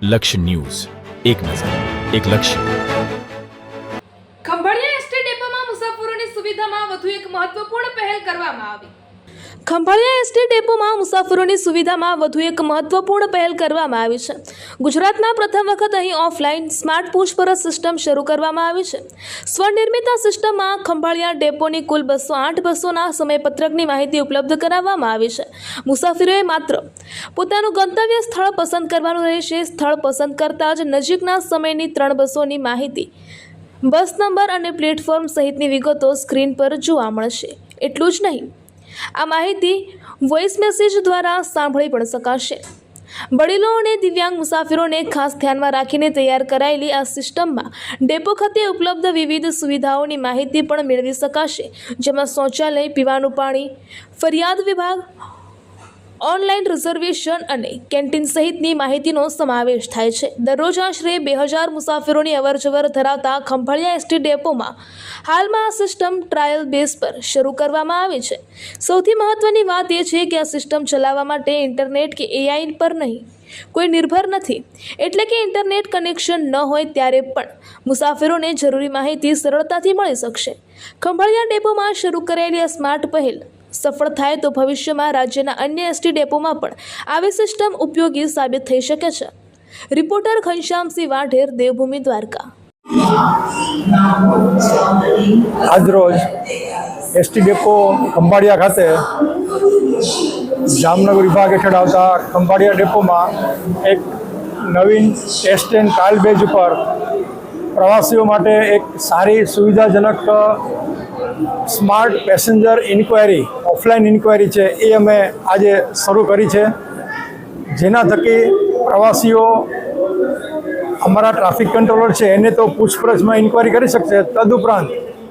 લક્ષ્ય ન્યૂઝ, એક નજર, એક લક્ષ્ય. ખંભાળિયા એસટી ડેપોમાં મુસાફરોની સુવિધામાં વધુ એક મહત્વપૂર્ણ પહેલ કરવામાં આવી. ખંભાળિયા એસટી ડેપોમાં મુસાફરોની સુવિધામાં વધુ એક મહત્વપૂર્ણ પહેલ કરવામાં આવી છે. ગુજરાતમાં પ્રથમ વખત અહીં ઓફલાઈન સ્માર્ટ પૂછપરછ સિસ્ટમ શરૂ કરવામાં આવી છે. સ્વનિર્મિત આ સિસ્ટમમાં ખંભાળિયા ડેપોની કુલ 208 બસોના સમયપત્રકની માહિતી ઉપલબ્ધ કરાવવામાં આવી છે. મુસાફરોએ માત્ર પોતાનું ગંતવ્ય સ્થળ પસંદ કરવાનું રહેશે. સ્થળ પસંદ કરતાં જ નજીકના સમયની 3 બસોની માહિતી, બસ નંબર અને પ્લેટફોર્મ સહિતની વિગતો સ્ક્રીન પર જોવા મળશે. એટલું જ નહીં, આ માહિતી વોઇસ મેસેજ દ્વારા સાંભળી પણ શકાશે. વડીલો અને દિવ્યાંગ મુસાફરોને ખાસ ધ્યાનમાં રાખીને તૈયાર કરાયેલી આ સિસ્ટમમાં ડેપો ખાતે ઉપલબ્ધ વિવિધ સુવિધાઓની માહિતી પણ મેળવી શકાશે, જેમાં શૌચાલય, પીવાનું પાણી, ફરિયાદ વિભાગ, ઓનલાઈન રિઝર્વેશન અને કેન્ટીન સહિતની માહિતીનો સમાવેશ થાય છે. દરરોજ આશરે 2000 મુસાફરોની અવરજવર ધરાવતા ખંભાળિયા એસટી ડેપોમાં હાલમાં આ સિસ્ટમ ટ્રાયલ બેઝ પર શરૂ કરવામાં આવી છે. સૌથી મહત્વની વાત એ છે કે આ સિસ્ટમ ચલાવવા માટે ઇન્ટરનેટ કે એઆઈ પર નહીં કોઈ નિર્ભર નથી. એટલે કે ઇન્ટરનેટ કનેક્શન ન હોય ત્યારે પણ મુસાફરોને જરૂરી માહિતી સરળતાથી મળી શકશે. ખંભાળિયા ડેપોમાં શરૂ કરાયેલી આ સ્માર્ટ પહેલ સફળ થાય તો ભવિષ્યમાં રાજ્યના અન્ય એસટી ડેપોમાં પણ આવી સિસ્ટમ ઉપયોગી સાબિત થઈ શકે છે. રિપોર્ટર ઘનશ્યામસિંહ વાઢેર, દેવભૂમિ, દ્વારકા. આજરોજ એસટી ડેપો ખંભાળિયા ખાતે જામનગર વિભાગ હેઠળ આવતા ખંભાળિયા ડેપોમાં એક નવીન ટેસ્ટ એન્ડ ટ્રાયલ બેઝ ઉપર પ્રવાસીઓ માટે એક સારી સુવિધાજનક smart passenger inquiry, offline inquiry છે એ અમે આજે શરૂ કરી છે. જેના થકી પ્રવાસીઓ અમારા ટ્રાફિક કંટ્રોલર છે એને તો પૂછપરછમાં ઇન્ક્વાયરી કરી શકશે. તદુપરાંત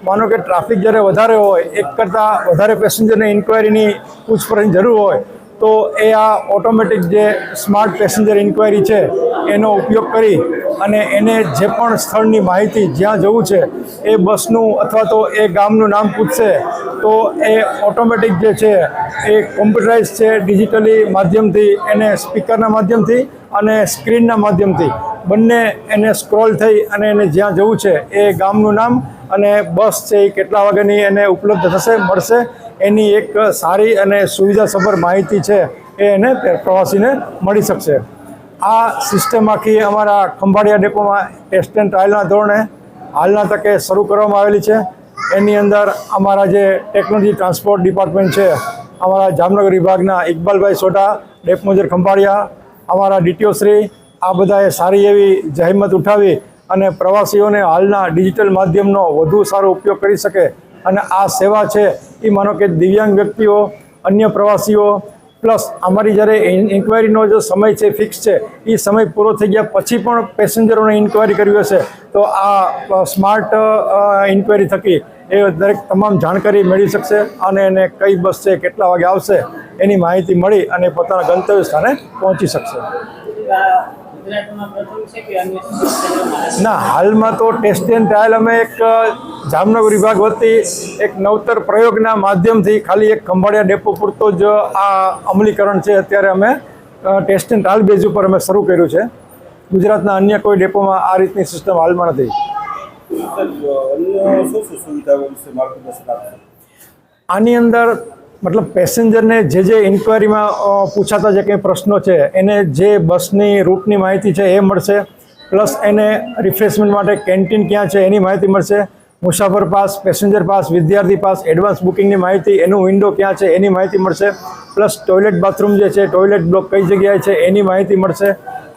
માનો કે ટ્રાફિક જ્યારે વધારે હોય, એક કરતાં વધારે પેસેન્જરને ઇન્ક્વાયરીની પૂછપરછની જરૂર હોય તો એ આ ઓટોમેટિક જે સ્માર્ટ પેસેન્જર ઇન્ક્વાયરી છે એનો ઉપયોગ કરી અને એને જે પણ સ્થળની માહિતી, જ્યાં જવું છે એ બસનું અથવા તો એ ગામનું નામ પૂછશે તો એ ઓટોમેટિક જે છે એ કોમ્પ્યુટરાઇઝ છે, ડિજિટલી માધ્યમથી એને સ્પીકરના માધ્યમથી અને સ્ક્રીનના માધ્યમથી બંને એને સ્ક્રોલ થઈ અને એને જ્યાં જવું છે એ ગામનું નામ અને બસ છે એ કેટલા વાગ્યાની એને ઉપલબ્ધ થશે, મળશે, એની એક સારી અને સુવિધાસભર માહિતી છે એ એને પ્રવાસીને મળી શકશે. આ સિસ્ટમ આખી અમારા ખંભાળિયા ડેપોમાં ટેસ્ટ એન્ડ ટ્રાયલના ધોરણે હાલના તકે શરૂ કરવામાં આવેલી છે. એની અંદર અમારા જે ટેકનોલોજી ટ્રાન્સપોર્ટ ડિપાર્ટમેન્ટ છે, અમારા જામનગર વિભાગના ઇકબાલભાઈ સોઢા, ડેપ મેનેજર ખંભાળિયા, અમારા ડીટીઓ શ્રી, આ બધાએ સારી એવી જહેમત ઉઠાવી અને પ્રવાસીઓને હાલના ડિજિટલ માધ્યમનો વધુ સારો ઉપયોગ કરી શકે અને આ સેવા છે એ માનો કે દિવ્યાંગ વ્યક્તિઓ, અન્ય પ્રવાસીઓ પ્લસ અમારી જ્યારે ઇન્ક્વાયરીનો જો સમય છે ફિક્સ છે એ સમય પૂરો થઈ ગયા પછી પણ પેસેન્જરોને ઇન્ક્વાયરી કરવી હશે તો આ સ્માર્ટ ઇન્ક્વાયરી થકી એ દરેક તમામ જાણકારી મેળવી શકશે અને એને કઈ બસ છે, કેટલા વાગે આવશે એની માહિતી મળી અને પોતાના ગંતવ્ય સ્થાને પહોંચી શકશે. ના, હાલમાં તો ટેસ્ટ એન્ડ ટ્રાયલ અમે એક જામનગર વિભાગ વતી એક નવતર પ્રયોગના માધ્યમથી ખાલી એક ખંભાળિયા ડેપો પૂરતો જ આ અમલીકરણ છે. અત્યારે અમે ટેસ્ટ એન્ડ ટ્રાયલ બેઝ ઉપર અમે શરૂ કર્યું છે. ગુજરાતના અન્ય કોઈ ડેપોમાં આ રીતની સિસ્ટમ હાલમાં નથી. આની અંદર મતલબ પેસેન્જરને જે ઇન્ક્વાયરીમાં પૂછાતા જે કંઈ પ્રશ્નો છે એને જે બસની રૂટની માહિતી છે એ મળશે, પ્લસ એને રિફ્રેશમેન્ટ માટે કેન્ટીન ક્યાં છે એની માહિતી મળશે, મુસાફર પાસ, પેસેન્જર પાસ, વિદ્યાર્થી પાસ, એડવાન્સ બુકિંગની માહિતી, એનું વિન્ડો ક્યાં છે એની માહિતી મળશે, પ્લસ ટોયલેટ બાથરૂમ જે છે, ટોયલેટ બ્લોક કઈ જગ્યાએ છે એની માહિતી મળશે.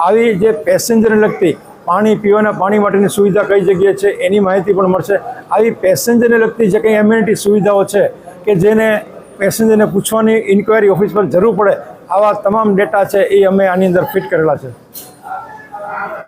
આવી જે પેસેન્જરને લગતી પાણી, પીવાના પાણી માટેની સુવિધા કઈ જગ્યાએ છે એની માહિતી પણ મળશે. આવી પેસેન્જરને લગતી જે કંઈ એમ્યુનિટી સુવિધાઓ છે કે જેને પેસેન્જરને પૂછવાની ઇન્ક્વાયરી ઓફિસ પર જરૂર પડે, આવા તમામ ડેટા છે એ અમે આની અંદર ફિટ કરેલા છે.